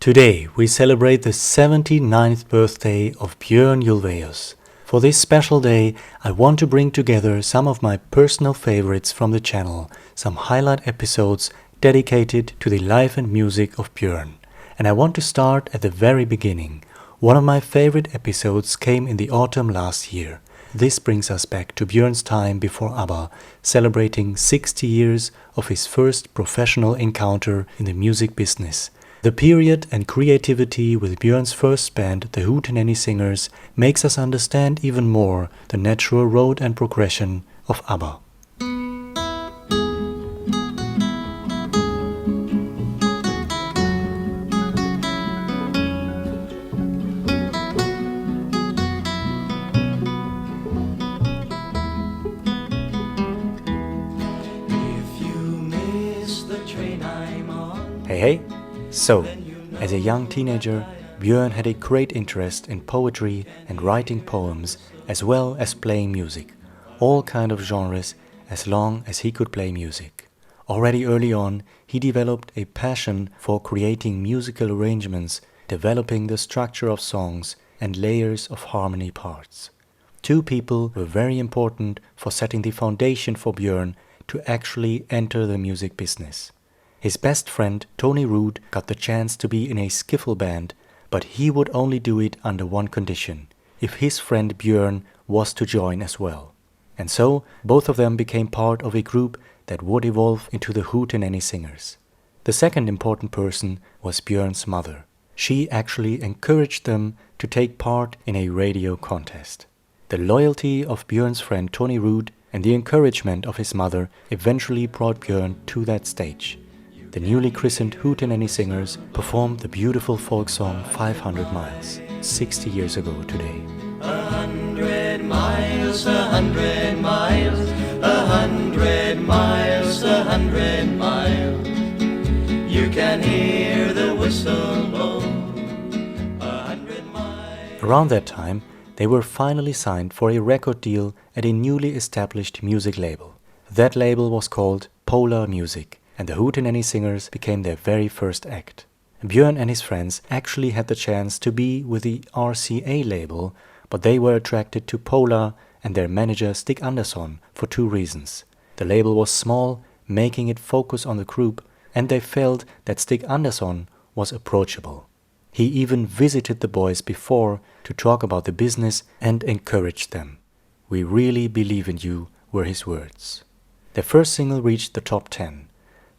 Today we celebrate the 79th birthday of Björn Ulvaeus. For this special day, I want to bring together some of my personal favorites from the channel, some highlight episodes dedicated to the life and music of Björn. And I want to start at the very beginning. One of my favorite episodes came in the autumn last year. This brings us back to Björn's time before ABBA, celebrating 60 years of his first professional encounter in the music business. The period and creativity with Björn's first band, the Hootenanny singers, makes us understand even more the natural road and progression of ABBA. Hey. So, as a young teenager, Björn had a great interest in poetry and writing poems, as well as playing music, all kind of genres, as long as he could play music. Already early on, he developed a passion for creating musical arrangements, developing the structure of songs and layers of harmony parts. Two people were very important for setting the foundation for Björn to actually enter the music business. His best friend, Tony Root, got the chance to be in a skiffle band, but he would only do it under one condition, if his friend Björn was to join as well. And so, both of them became part of a group that would evolve into the Hootenanny singers. The second important person was Björn's mother. She actually encouraged them to take part in a radio contest. The loyalty of Björn's friend Tony Root and the encouragement of his mother eventually brought Björn to that stage. The newly christened Hootenanny singers performed the beautiful folk song 500 Miles, 60 years ago today. 100 miles, 100 miles, 100 miles, 100 miles. You can hear the whistle blow. 100 miles. Around that time, they were finally signed for a record deal at a newly established music label. That label was called Polar Music, and the Hootenanny singers became their very first act. Björn and his friends actually had the chance to be with the RCA label, but they were attracted to Polar and their manager Stig Andersson for two reasons. The label was small, making it focus on the group, and they felt that Stig Andersson was approachable. He even visited the boys before to talk about the business and encouraged them. "We really believe in you," were his words. Their first single reached the top 10.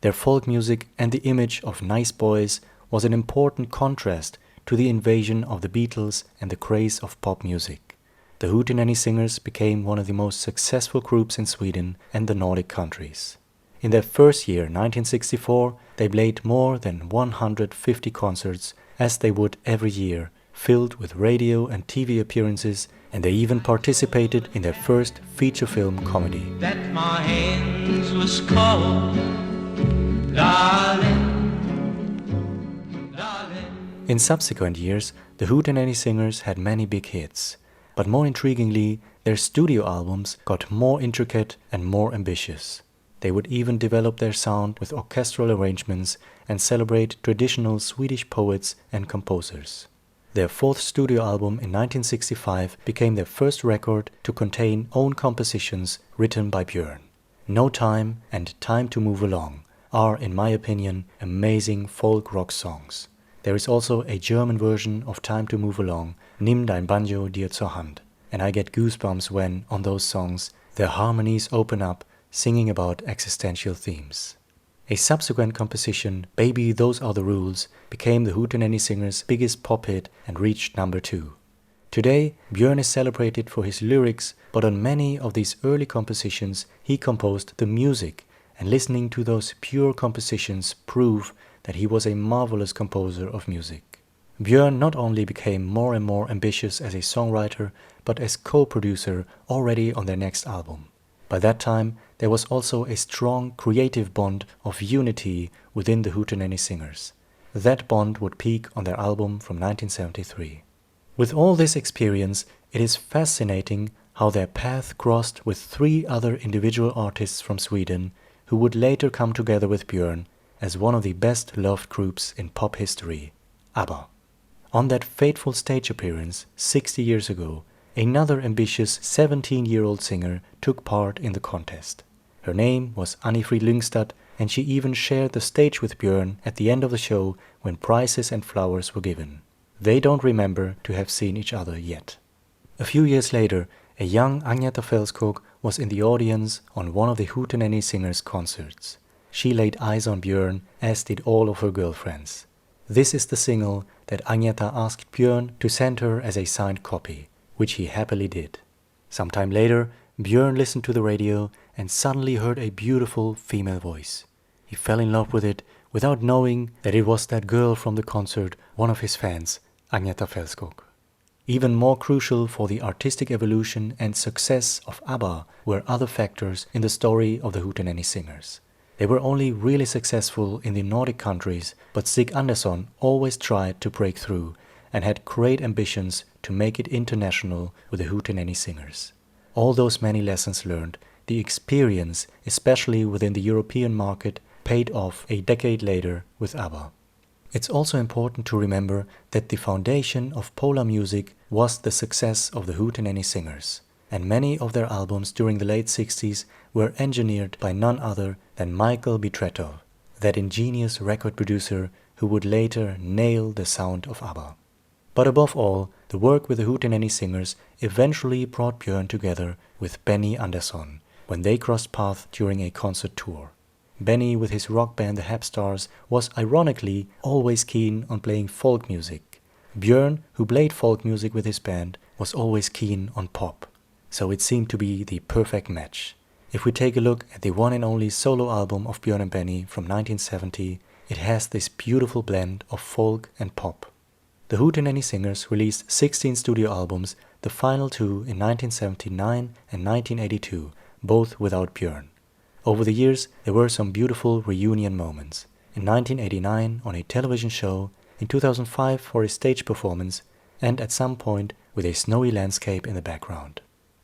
Their folk music and the image of nice boys was an important contrast to the invasion of the Beatles and the craze of pop music. The Hootenanny singers became one of the most successful groups in Sweden and the Nordic countries. In their first year, 1964, they played more than 150 concerts, as they would every year, filled with radio and TV appearances, and they even participated in their first feature film comedy. That my hands was cold. In subsequent years, the Hootenanny singers had many big hits, but more intriguingly, their studio albums got more intricate and more ambitious. They would even develop their sound with orchestral arrangements and celebrate traditional Swedish poets and composers. Their fourth studio album in 1965 became their first record to contain own compositions written by Björn. No Time and Time to Move Along are, in my opinion, amazing folk rock songs. There is also a German version of Time to Move Along, Nimm dein Banjo dir zur Hand, and I get goosebumps when, on those songs, their harmonies open up, singing about existential themes. A subsequent composition, Baby Those Are the Rules, became the Hootenanny singers' biggest pop hit and reached number 2. Today, Björn is celebrated for his lyrics, but on many of these early compositions he composed the music, and listening to those pure compositions prove that he was a marvelous composer of music. Björn not only became more and more ambitious as a songwriter, but as co-producer already on their next album. By that time, there was also a strong creative bond of unity within the Hootenanny singers. That bond would peak on their album from 1973. With all this experience, it is fascinating how their path crossed with 3 other individual artists from Sweden, who would later come together with Björn as one of the best loved groups in pop history, ABBA. On that fateful stage appearance 60 years ago, another ambitious 17-year-old singer took part in the contest. Her name was Annifrid Lyngstad, and she even shared the stage with Björn at the end of the show when prizes and flowers were given. They don't remember to have seen each other yet. A few years later, a young Agneta Fältskog was in the audience on one of the Hootenanny singers' concerts. She laid eyes on Björn, as did all of her girlfriends. This is the single that Agneta asked Björn to send her as a signed copy, which he happily did. Sometime later, Björn listened to the radio and suddenly heard a beautiful female voice. He fell in love with it without knowing that it was that girl from the concert, one of his fans, Agneta Fältskog. Even more crucial for the artistic evolution and success of ABBA were other factors in the story of the Hootenanny singers. They were only really successful in the Nordic countries, but Stig Andersson always tried to break through and had great ambitions to make it international with the Hootenanny singers. All those many lessons learned, the experience, especially within the European market, paid off a decade later with ABBA. It's also important to remember that the foundation of Polar music was the success of the Hootenanny singers, and many of their albums during the late 60s were engineered by none other than Michael Bitretov, that ingenious record producer who would later nail the sound of ABBA. But above all, the work with the Hootenanny singers eventually brought Björn together with Benny Andersson when they crossed paths during a concert tour. Benny, with his rock band the Hapstars, was ironically always keen on playing folk music. Björn, who played folk music with his band, was always keen on pop. So it seemed to be the perfect match. If we take a look at the one and only solo album of Björn and Benny from 1970, it has this beautiful blend of folk and pop. The Hootenanny singers released 16 studio albums, the final two in 1979 and 1982, both without Björn. Over the years, there were some beautiful reunion moments. In 1989 on a television show, in 2005 for a stage performance, and at some point with a snowy landscape in the background.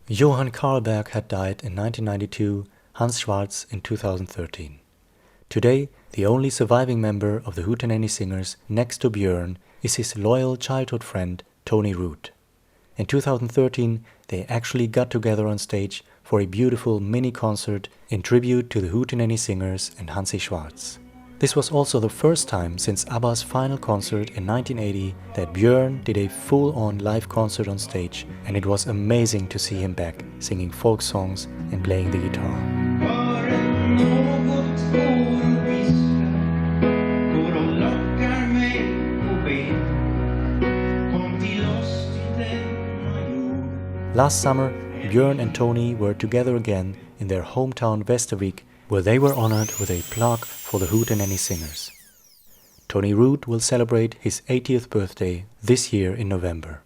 Johann Karlberg had died in 1992, Hans Schwarz in 2013. Today, the only surviving member of the Hootenanny singers next to Björn is his loyal childhood friend Tony Root. In 2013, they actually got together on stage for a beautiful mini-concert in tribute to the Hootenanny singers and Hansi Schwarz. This was also the first time since ABBA's final concert in 1980 that Björn did a full-on live concert on stage, and it was amazing to see him back singing folk songs and playing the guitar. Last summer, Björn and Tony were together again in their hometown Västervik, where they were honored with a plaque for the Hootenanny singers. Tony Root will celebrate his 80th birthday this year in November.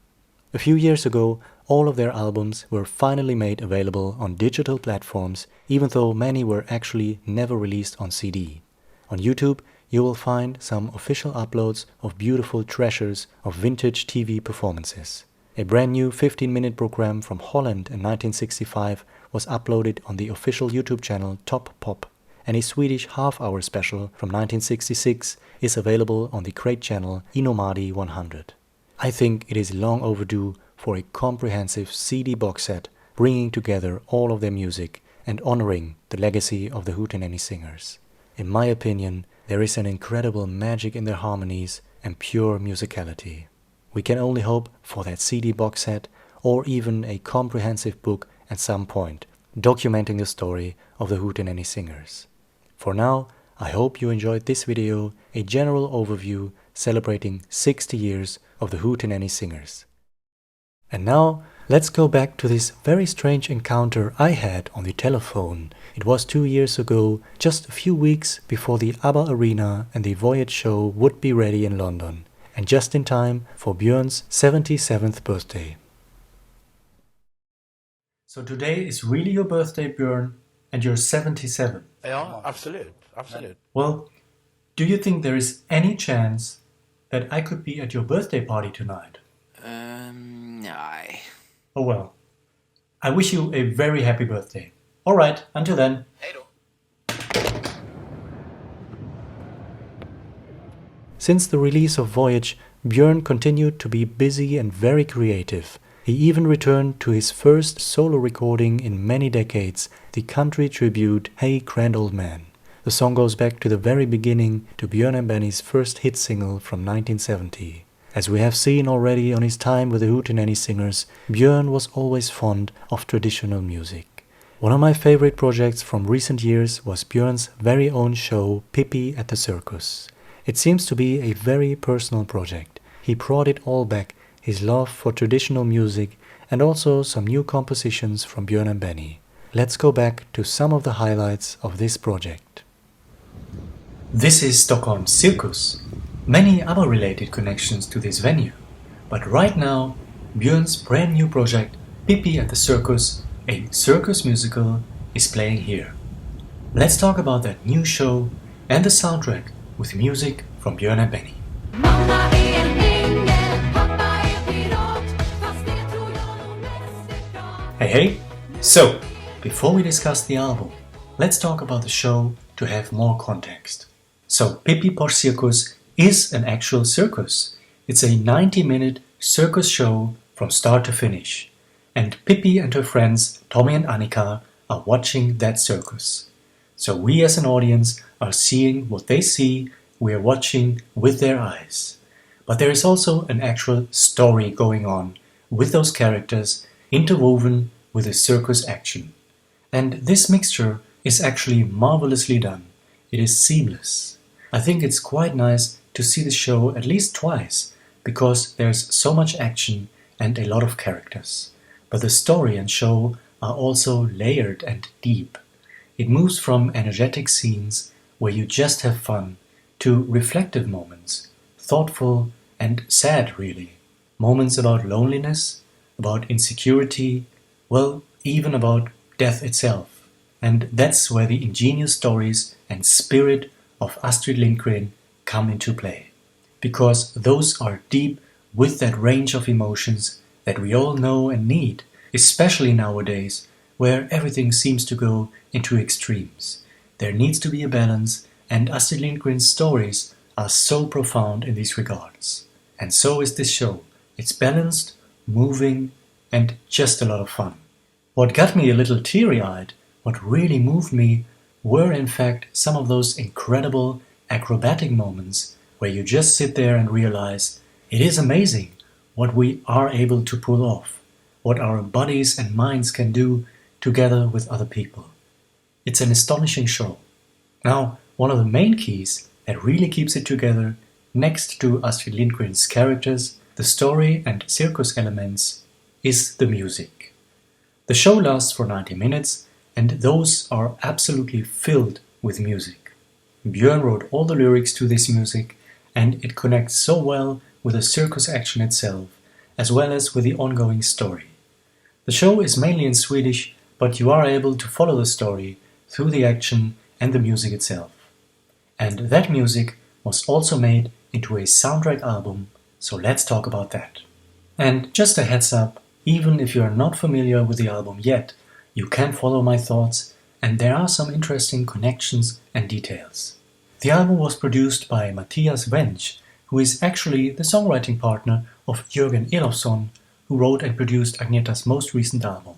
A few years ago, all of their albums were finally made available on digital platforms, even though many were actually never released on CD. On YouTube, you will find some official uploads of beautiful treasures of vintage TV performances. A brand new 15-minute program from Holland in 1965 was uploaded on the official YouTube channel Top Pop, and a Swedish half-hour special from 1966 is available on the great channel Inomadi 100. I think it is long overdue for a comprehensive CD box set bringing together all of their music and honoring the legacy of the Hootenanny singers. In my opinion, there is an incredible magic in their harmonies and pure musicality. We can only hope for that CD box set or even a comprehensive book at some point, documenting the story of the Hootenanny singers. For now, I hope you enjoyed this video, a general overview celebrating 60 years of the Hootenanny singers. And now, let's go back to this very strange encounter I had on the telephone. It was 2 years ago, just a few weeks before the ABBA Arena and the Voyage show would be ready in London, and just in time for Björn's 77th birthday. So today is really your birthday, Björn, and you're 77. Ja, absolut. Absolut. Well, do you think there is any chance that I could be at your birthday party tonight? Nej. Oh well. I wish you a very happy birthday. Alright, until then. Hej då. Since the release of Voyage, Björn continued to be busy and very creative. He even returned to his first solo recording in many decades, the country tribute Hey Grand Old Man. The song goes back to the very beginning, to Björn and Benny's first hit single from 1970. As we have seen already on his time with the Hootenanny singers, Björn was always fond of traditional music. One of my favorite projects from recent years was Björn's very own show Pippi at the Circus. It seems to be a very personal project. He brought it all back, his love for traditional music and also some new compositions from Björn and Benny. Let's go back to some of the highlights of this project. This is Stockholm's Circus. Many ABBA related connections to this venue. But right now, Björn's brand new project Pippi at the Circus, a circus musical, is playing here. Let's talk about that new show and the soundtrack with music from Björn and Benny. Hey! So, before we discuss the album, let's talk about the show to have more context. So, Pippi på Circus is an actual circus. It's a 90-minute circus show from start to finish. And Pippi and her friends, Tommy and Annika, are watching that circus. So we as an audience are seeing what they see, we are watching with their eyes. But there is also an actual story going on with those characters interwoven with the circus action. And this mixture is actually marvelously done. It is seamless. I think it's quite nice to see the show at least twice, because there's so much action and a lot of characters. But the story and show are also layered and deep. It moves from energetic scenes where you just have fun to reflective moments, thoughtful and sad really. Moments about loneliness, about insecurity, well, even about death itself. And that's where the ingenious stories and spirit of Astrid Lindgren come into play. Because those are deep with that range of emotions that we all know and need, especially nowadays where everything seems to go into extremes. There needs to be a balance, and Astrid Lindgren's stories are so profound in these regards. And so is this show. It's balanced, moving, and just a lot of fun. What got me a little teary-eyed, what really moved me, were in fact some of those incredible acrobatic moments where you just sit there and realize it is amazing what we are able to pull off, what our bodies and minds can do together with other people. It's an astonishing show. Now, one of the main keys that really keeps it together, next to Astrid Lindgren's characters, the story and circus elements, is the music. The show lasts for 90 minutes, and those are absolutely filled with music. Björn wrote all the lyrics to this music, and it connects so well with the circus action itself, as well as with the ongoing story. The show is mainly in Swedish, but you are able to follow the story through the action and the music itself. And that music was also made into a soundtrack album, so let's talk about that. And just a heads up, even if you are not familiar with the album yet, you can follow my thoughts, and there are some interesting connections and details. The album was produced by Mattias Wench, who is actually the songwriting partner of Jörgen Elofsson, who wrote and produced Agneta's most recent album.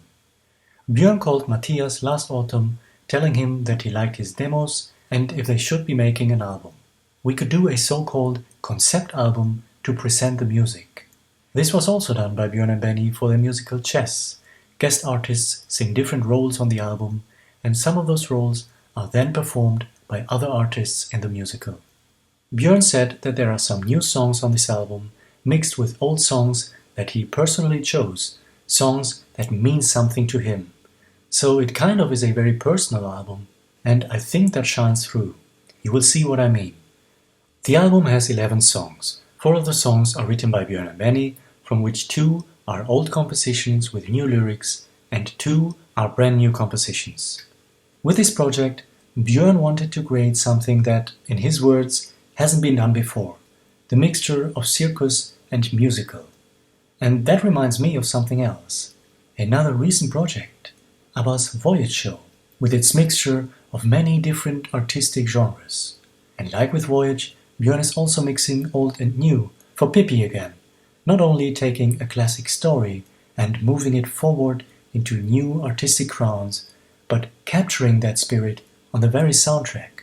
Björn called Mattias last autumn, telling him that he liked his demos and if they should be making an album. We could do a so-called concept album to present the music. This was also done by Björn and Benny for their musical Chess. Guest artists sing different roles on the album, and some of those roles are then performed by other artists in the musical. Björn said that there are some new songs on this album, mixed with old songs that he personally chose, songs that mean something to him. So it kind of is a very personal album, and I think that shines through. You will see what I mean. The album has 11 songs. 4 of the songs are written by Björn and Benny, from which 2 are old compositions with new lyrics, and 2 are brand new compositions. With this project, Björn wanted to create something that, in his words, hasn't been done before, the mixture of circus and musical. And that reminds me of something else, another recent project, ABBA's Voyage show, with its mixture of many different artistic genres. And like with Voyage, Björn is also mixing old and new, For Pippi again, not only taking a classic story and moving it forward into new artistic grounds, but capturing that spirit on the very soundtrack.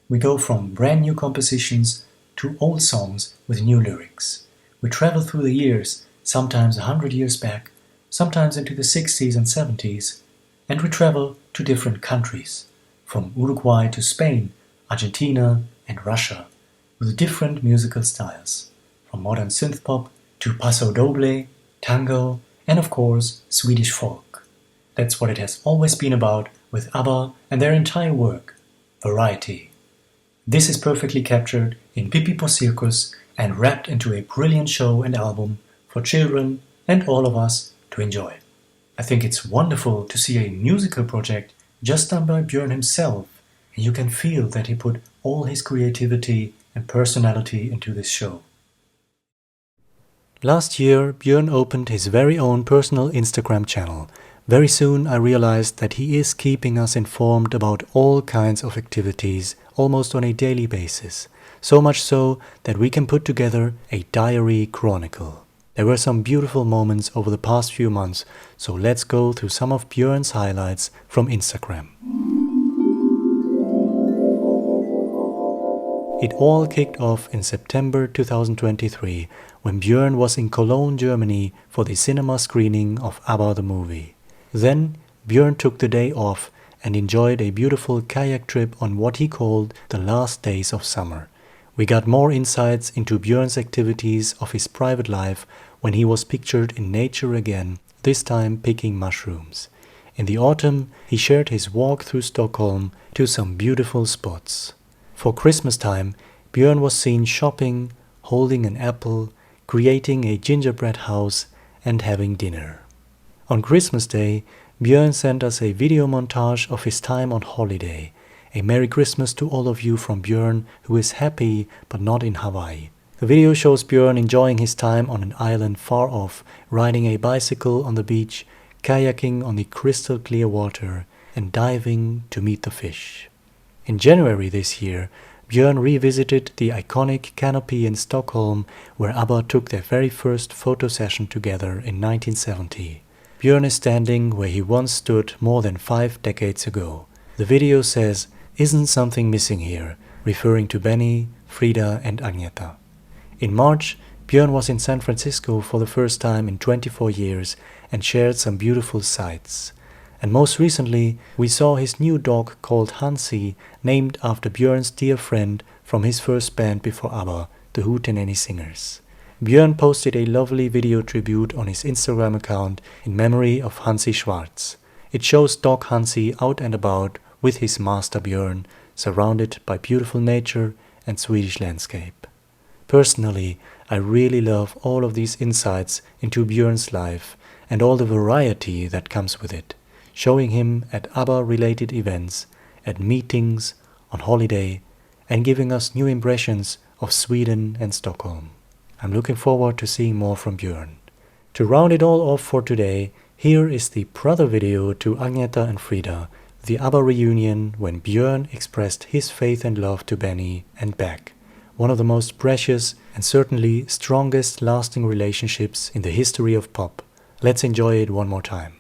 We go from brand new compositions to old songs with new lyrics. We travel through the years, sometimes 100 years back, sometimes into the 60s and 70s, and we travel to different countries, from Uruguay to Spain, Argentina and Russia, with different musical styles, from modern synthpop to paso doble, tango, and of course Swedish folk. That's what it has always been about with ABBA and their entire work, variety. This is perfectly captured in Pippi por Circus and wrapped into a brilliant show and album for children and all of us to enjoy. I think it's wonderful to see a musical project just done by Björn himself, and you can feel that he put all his creativity and personality into this show. Last year, Björn opened his very own personal Instagram channel. Very soon I realized that he is keeping us informed about all kinds of activities almost on a daily basis, so much so that we can put together a diary chronicle. There were some beautiful moments over the past few months, so let's go through some of Björn's highlights from Instagram. It all kicked off in September 2023 when Björn was in Cologne, Germany for the cinema screening of ABBA the movie. Then Björn took the day off and enjoyed a beautiful kayak trip on what he called the last days of summer. We got more insights into Björn's activities of his private life when he was pictured in nature again, this time picking mushrooms. In the autumn, he shared his walk through Stockholm to some beautiful spots. For Christmas time, Björn was seen shopping, holding an apple, creating a gingerbread house and having dinner. On Christmas Day, Björn sent us a video montage of his time on holiday. A Merry Christmas to all of you from Björn, who is happy but not in Hawaii. The video shows Björn enjoying his time on an island far off, riding a bicycle on the beach, kayaking on the crystal clear water, and diving to meet the fish. In January this year, Björn revisited the iconic canopy in Stockholm, where ABBA took their very first photo session together in 1970. Björn is standing where he once stood more than 5 decades ago. The video says, "Isn't something missing here?" referring to Benny, Frida and Agneta. In March, Björn was in San Francisco for the first time in 24 years and shared some beautiful sights. And most recently, we saw his new dog called Hansi, named after Björn's dear friend from his first band before ABBA, the Hootenanny singers. Björn posted a lovely video tribute on his Instagram account in memory of Hansi Schwarz. It shows dog Hansi out and about with his master Björn, surrounded by beautiful nature and Swedish landscape. Personally, I really love all of these insights into Björn's life and all the variety that comes with it, showing him at ABBA-related events, at meetings, on holiday, and giving us new impressions of Sweden and Stockholm. I'm looking forward to seeing more from Björn. To round it all off for today, here is the brother video to Agneta and Frida, the ABBA reunion when Björn expressed his faith and love to Benny and back, one of the most precious and certainly strongest lasting relationships in the history of pop. Let's enjoy it one more time.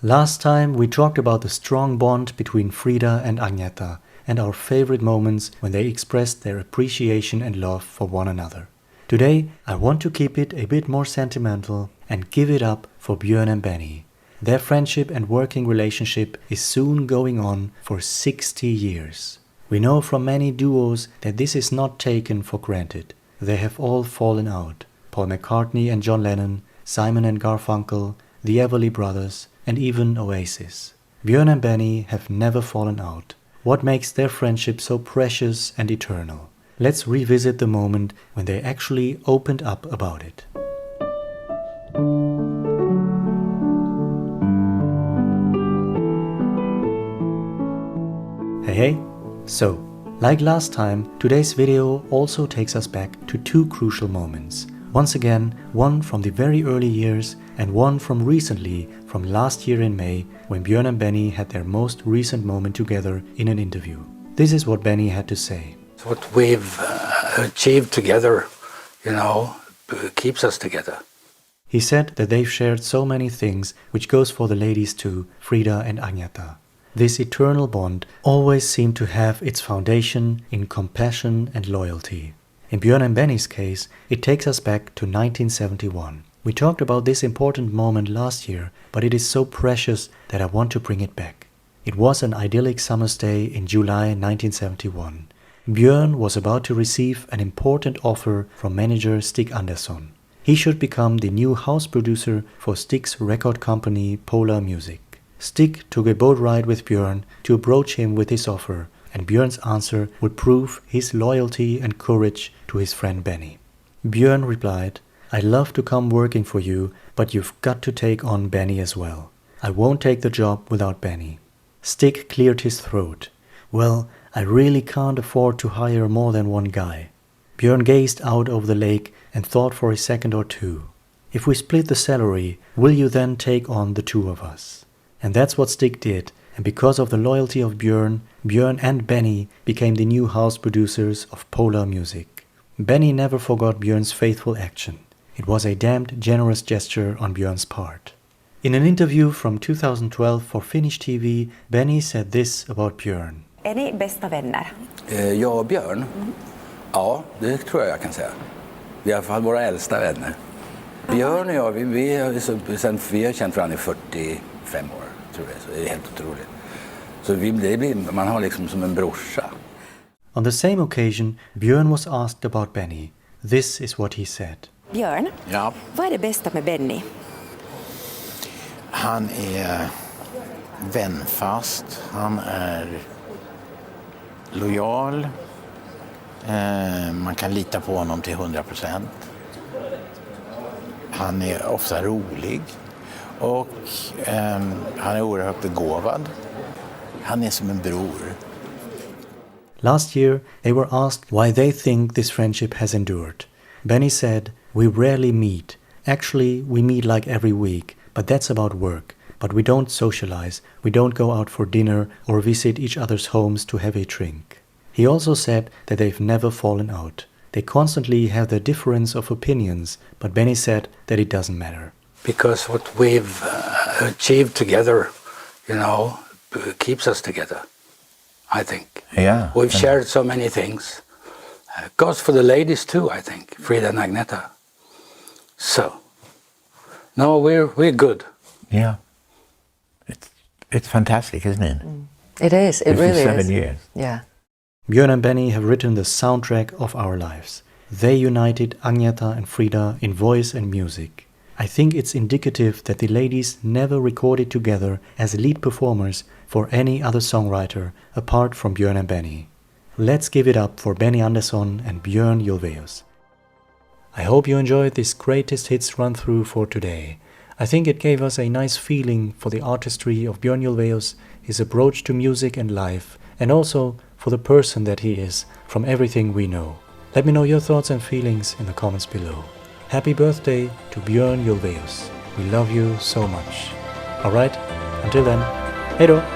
Last time we talked about the strong bond between Frida and Agneta and our favorite moments when they expressed their appreciation and love for one another. Today I want to keep it a bit more sentimental and give it up for Björn and Benny. Their friendship and working relationship is soon going on for 60 years. We know from many duos that this is not taken for granted. They have all fallen out. Paul McCartney and John Lennon, Simon and Garfunkel, the Everly Brothers, and even Oasis. Björn and Benny have never fallen out. What makes their friendship so precious and eternal? Let's revisit the moment when they actually opened up about it. Hey. So, like last time, today's video also takes us back to 2 crucial moments. Once again, one from the very early years and one from recently, from last year in May, when Björn and Benny had their most recent moment together in an interview. This is what Benny had to say. What we've achieved together, keeps us together. He said that they've shared so many things, which goes for the ladies too, Frida and Agneta. This eternal bond always seemed to have its foundation in compassion and loyalty. In Björn and Benny's case, it takes us back to 1971. We talked about this important moment last year, but it is so precious that I want to bring it back. It was an idyllic summer's day in July 1971. Björn was about to receive an important offer from manager Stig Andersson. He should become the new house producer for Stig's record company Polar Music. Stig took a boat ride with Björn to approach him with his offer, and Björn's answer would prove his loyalty and courage to his friend Benny. Björn replied, "I'd love to come working for you, but you've got to take on Benny as well. I won't take the job without Benny." Stig cleared his throat. "Well, I really can't afford to hire more than one guy." Björn gazed out over the lake and thought for a second or two. "If we split the salary, will you then take on the two of us?" And that's what Stig did, and because of the loyalty of Björn, Björn and Benny became the new house producers of Polar Music. Benny never forgot Björn's faithful action. It was a damned generous gesture on Björn's part. In an interview from 2012 for Finnish TV, Benny said this about Björn. Är ni bästa vänner? Jag och Björn? Ja, det tror jag kan säga. Vi är i alla fall våra äldsta vänner. Björn och jag, vi har känt varandra i 45 år, tror jag. Så det är helt otroligt. Så man har liksom som en brorsa. On the same occasion, Björn was asked about Benny. This is what he said. Björn, Ja. vad är det bästa med Benny? Han är vänfast, han är lojal, man kan lita på honom till 100%. Han är ofta rolig och han är oerhört begåvad. Han är som en bror. Last year, they were asked why they think this friendship has endured. Benny said, "We rarely meet. Actually, we meet like every week, but that's about work. But we don't socialize, we don't go out for dinner or visit each other's homes to have a drink." He also said that they've never fallen out. They constantly have their difference of opinions, but Benny said that it doesn't matter. Because what we've achieved together, keeps us together, I think. Yeah. We've shared so many things. Goes for the ladies too, I think, Frida and Agneta. So, no, we're good. Yeah. It's fantastic, isn't it? It is. It really is. 57 years. Yeah. Björn and Benny have written the soundtrack of our lives. They united Agneta and Frida in voice and music. I think it's indicative that the ladies never recorded together as lead performers for any other songwriter apart from Björn and Benny. Let's give it up for Benny Andersson and Björn Ulvaeus. I hope you enjoyed this greatest hits run-through for today. I think it gave us a nice feeling for the artistry of Björn Ulvaeus, his approach to music and life, and also for the person that he is from everything we know. Let me know your thoughts and feelings in the comments below. Happy birthday to Björn Ulvaeus. We love you so much. Alright, until then, hej då!